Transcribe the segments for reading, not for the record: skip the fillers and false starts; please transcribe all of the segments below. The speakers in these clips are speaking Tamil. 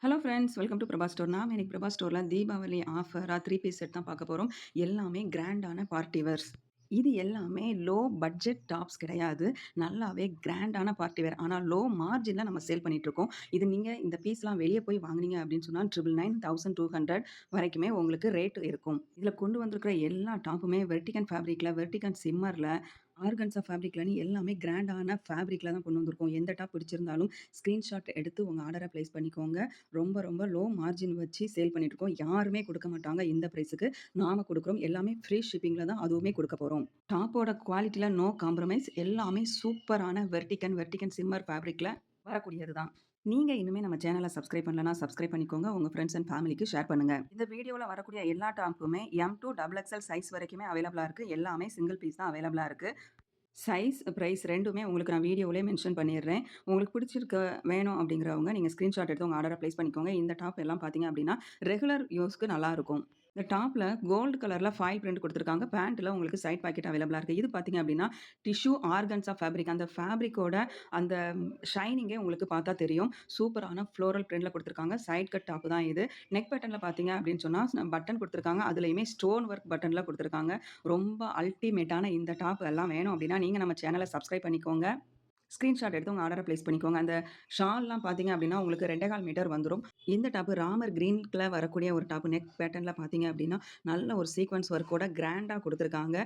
Hello friends, welcome to Prabha store. நாம இன்னைக்கு பிரபா ஸ்டோர்ல தீபாவளி ஆஃபரா 3 பீஸ் செட் தான் பார்க்க போறோம். எல்லாமே கிராண்டான பார்ட்டி வேர்ஸ். இது எல்லாமே லோ பட்ஜெட் டாப்ஸ் கிடையாது. நல்லாவே கிராண்டான பார்ட்டி வேர். ஆனா லோ மார்ஜின்ல நம்ம சேல் பண்ணிட்டு இருக்கோம். இது நீங்க இந்த பீஸ்லாம் வெளிய போய் வாங்குனீங்க அப்படின்னு சொன்னா 999, 1200 வரைக்குமே உங்களுக்கு ரேட் இருக்கும். இதுல கொண்டு வந்திருக்கிற எல்லா டாப்புமே வெர்டிகன் ஃபேப்ரிக்ல, வெர்டிகன் சிம்மர்ல, ஆர்கன்ஸா ஃபேப்ரிக்லன்னு எல்லாமே கிராண்டான ஃபேப்ரிக்ல தான் கொண்டு வந்திருக்கோம். எந்த டாப் பிடிச்சிருந்தாலும் ஸ்கிரீன்ஷாட் எடுத்து உங்க ஆர்டர பிளேஸ் பண்ணிக்கோங்க. ரொம்ப லோ மார்ஜின் வச்சு சேல் பண்ணிட்டு இருக்கோம். யாருமே குடுக்க மாட்டாங்க இந்த பிரைஸுக்கு. நாம குடுக்குறோம். எல்லாமே ஃப்ரீ ஷிப்பிங்ல தான் அதுவுமே குடுக்க போறோம். டாப்போட குவாலிட்டில நோ காம்ப்ரமைஸ். எல்லாமே சூப்பரான வெர்டிகன் சிம்மர் ஃபேப்ரிக்ல வரக்கூடியது தான். நீங்க இன்னுமே நம்ம சேனல சப்ஸ்கிரைப் பண்ணலனா சப்ஸ்கிரைப் பண்ணிக்கோங்க. உங்க ஃப்ரெண்ட்ஸ் அண்ட் ஃபேமிலிக்கு ஷேர் பண்ணுங்க. இந்த வீடியோல வரக்கூடிய எல்லா டாப்புமே M to double XL size வரைக்குமே அவைலபிளா இருக்கு. எல்லாமே சிங்கிள் பீஸ் தான் அவைலபிளா இருக்கு. சைஸ், பிரைஸ் 2மே உங்களுக்கு நான் வீடியோவிலேயே மென்ஷன் பண்ணிடுறேன். உங்களுக்கு பிடிச்சிருக்க வேணும் அப்படிங்கிறவங்க நீங்க ஸ்கிரீன்ஷாட் எடுத்து உங்க ஆர்டர பிளேஸ் பண்ணிக்கோங்க. இந்த டாப் எல்லாம் பார்த்தீங்க அப்படின்னா, ரெகுலர் யூஸ்க்கு நல்லாருக்கும். இந்த டாப்ல கோல்டு கலர்ல ஃபாயில் பிரிண்ட் குடுத்துருக்காங்க. பேண்ட்ல உங்களுக்கு சைட் பாக்கெட் அவைலபிளா இருக்கு. இது பார்த்தீங்க அப்படின்னா, டிஷ்யூ ஆர்கன்ஸா ஃபேப்ரிக். அந்த ஃபேப்ரிக்கோட அந்த ஷைனிங்கே உங்களுக்கு பார்த்தா தெரியும். சூப்பரான ஃப்ளோரல் பிரிண்ட்ல குடுத்துருக்காங்க. சைட் கட் டாப் தான் இது. நெக் பட்டன்ல பார்த்தீங்க அப்படின்னு சொன்னா, பட்டன் குடுத்துருக்காங்க. அதுலயுமே ஸ்டோன் ஒர்க் பட்டன்ல குடுத்துருக்காங்க. ரொம்ப அல்டிமேட்டான இந்த டாப் எல்லாம் வேணும் அப்படின்னா, நீங்க நம்ம சேனல சப்ஸ்கிரைப் பண்ணிக்கோங்க. ஸ்கிரீன்ஷாட் எடுத்து உங்க ஆர்டர பிளேஸ் பண்ணிக்கோங்க. அந்த ஷால்லாம் பார்த்தீங்க அப்படின்னா, உங்களுக்கு 2 1/4 மீட்டர் வந்துரும். இந்த டாப் ராமர் கிரீன்ல வரக்கூடிய ஒரு டாப். நெக் பேட்டர்ன்ல பார்த்தீங்க அப்படின்னா, நல்ல ஒரு சீக்வென்ஸ் ஒர்க்கோட கிராண்டா குடுத்துருக்காங்க.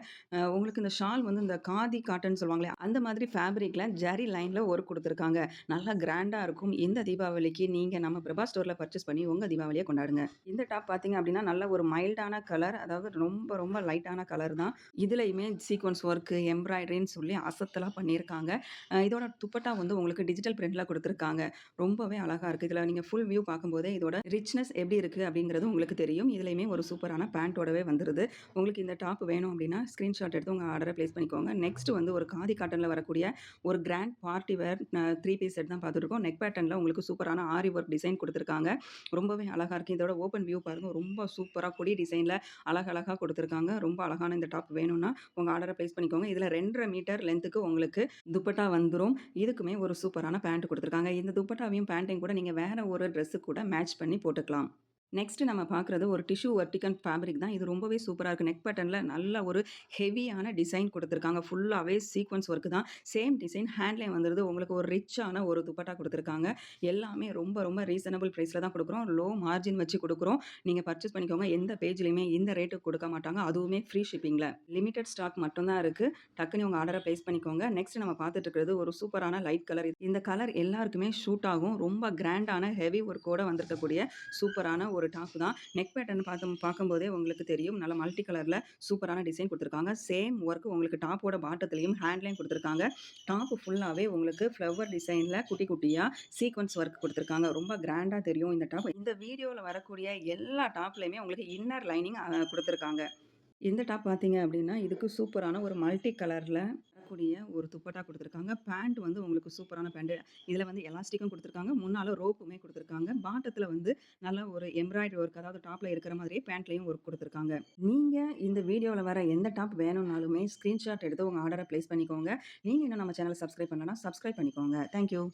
உங்களுக்கு இந்த ஷால் வந்து இந்த காதி காட்டன் சொல்லுவாங்களே, அந்த மாதிரி ஃபேப்ரிக்ல ஜரி லைன்ல ஒர்க் குடுத்துருக்காங்க. நல்லா கிராண்டா இருக்கும். இந்த தீபாவளிக்கு நீங்க நம்ம பிரபா ஸ்டோர்ல பர்ச்சேஸ் பண்ணி உங்க தீபாவளிய கொண்டாடுங்க. இந்த டாப் பார்த்தீங்க அப்படின்னா, நல்ல ஒரு மைல்டான கலர். அதாவது ரொம்ப லைட்டான கலர் தான். இதுலயுமே சீக்வென்ஸ் ஒர்க், எம்ப்ராய்டரின்னு சொல்லி அசத்தலா பண்ணியிருக்காங்க. இதோட துப்பட்டா வந்து உங்களுக்கு டிஜிட்டல் பிரிண்ட்ல குடுத்துருக்காங்க. ரொம்பவே அழகா இருக்கு. இதுல நீங்க ஃபுல் வியூ பார்க்கும்போதே இதோட ரிச்னஸ் எப்படி இருக்கு அப்படிங்கிறது உங்களுக்கு தெரியும். இதுலயுமே ஒரு சூப்பரான பேண்டோடவே வந்துருது. உங்களுக்கு இந்த டாப் வேணும் அப்படின்னா, ஸ்கிரீன்ஷாட் எடுத்து உங்க ஆர்டர பிளேஸ் பண்ணிக்கோங்க. நெக்ஸ்ட் வந்து ஒரு காதி காட்டன்ல வரக்கூடிய ஒரு grand party where 3 piece set தான் பார்த்துருக்கோம். நெக் பேட்டர்ன்ல உங்களுக்கு சூப்பரான ஆரி ஒர்க் டிசைன் குடுத்துருக்காங்க. ரொம்பவே அழகா இருக்கு. இதோட ஓப்பன் வியூ பாருங்க. ரொம்ப சூப்பரா கொடி டிசைன்ல அழகழகா குடுத்துருக்காங்க. ரொம்ப அழகான இந்த டாப் வேணும்னா, உங்க ஆர்டர பிளேஸ் பண்ணிக்கோங்க. இதுல 2 1/2 மீட்டர் லென்த்துக்கு உங்களுக்கு துப்பட்டா வந்துரும். இதுக்குமே ஒரு சூப்பரான பேண்ட் குடுத்துருக்காங்க. இந்த துப்பட்டாவையும், பேண்ட்டையும் கூட நீங்க வேற ஒரு ட்ரெஸ்ஸு கூட மேட்ச் பண்ணி போட்டுக்கலாம். நெக்ஸ்ட் நம்ம பார்க்குறது ஒரு டிஷ்யூ வெர்டிகன் ஃபேப்ரிக் தான். இது ரொம்பவே சூப்பரா இருக்கு. நெக் பேட்டர்ன்ல நல்ல ஒரு ஹெவியான டிசைன் குடுத்துருக்காங்க. ஃபுல்லாவே சீக்வென்ஸ் ஒர்க் தான். சேம் டிசைன் ஹேண்ட்லயும் வந்துருது. உங்களுக்கு ஒரு ரிச்சான ஒரு துப்பட்டா குடுத்துருக்காங்க. எல்லாமே ரொம்ப ரீசனபிள் பிரைஸ்ல தான் குடுக்குறோம். லோ மார்ஜின் வச்சு குடுக்குறோம். நீங்க பர்ச்சேஸ் பண்ணிக்கோங்க. எந்த பேஜ்லயுமே இந்த ரேட்டுக்கு குடுக்க மாட்டாங்க. அதுவுமே ஃப்ரீ ஷிப்பிங்ல. லிமிட்டட் ஸ்டாக் மட்டும் தான் இருக்கு. டக்குனு உங்க ஆர்டர பிளேஸ் பண்ணிக்கோங்க. நெக்ஸ்ட் நம்ம பார்த்துட்டு இருக்கிறது ஒரு சூப்பரான லைட் கலர். இந்த கலர் எல்லாருக்குமே சூட் ஆகும். ரொம்ப கிராண்டான ஹெவி ஒர்க்கோட வந்திருக்கக்கூடிய சூப்பரான ஒரு டாப் தான். நெக் பேட்டர்ன் பார்க்கும்போதே உங்களுக்கு தெரியும். நல்ல மல்டி கலர்ல சூப்பரான டிசைன் குடுத்துருக்காங்க. சேம் ஒர்க் உங்களுக்கு டாப்போட பாட்டத்திலயும், ஹேண்ட்லயும் குடுத்துருக்காங்க. டாப் ஃபுல்லாவே உங்களுக்கு ஃப்ளவர் டிசைன்ல குட்டி குட்டியா சீக்வென்ஸ் ஒர்க் குடுத்துருக்காங்க. ரொம்ப கிராண்டா தெரியும் இந்த டாப். இந்த வீடியோல வரக்கூடிய எல்லா டாப்லயுமே உங்களுக்கு இன்னர் லைனிங் குடுத்துருக்காங்க. இந்த டாப் பார்த்தீங்க அப்படின்னா, இதுக்கு சூப்பரான ஒரு மல்டி கலர்ல வரக்கூடிய ஒரு துப்பட்டா குடுத்துருக்காங்க. பேண்ட் வந்து உங்களுக்கு சூப்பரான பேண்ட். இதுல வந்து எலாஸ்டிக்கும் குடுத்துருக்காங்க. முன்னால ரோப்புமே குடுத்துருக்காங்க. பாட்டத்துல வந்து நல்ல ஒரு எம்ப்ராய்டரி ஒர்க், அதாவது டாப்ல இருக்கிற மாதிரியே பேண்ட்லயும் ஒர்க் குடுத்துருக்காங்க. நீங்க இந்த வீடியோல வர எந்த டாப் வேணும்னாலுமே ஸ்கிரீன்ஷாட் எடுத்து உங்க ஆர்டர பிளேஸ் பண்ணிக்கோங்க. நீங்க இன்னும் நம்ம சேனல சப்ஸ்கிரைப் பண்ணலனா சப்ஸ்கிரைப் பண்ணிக்கோங்க. Thank you.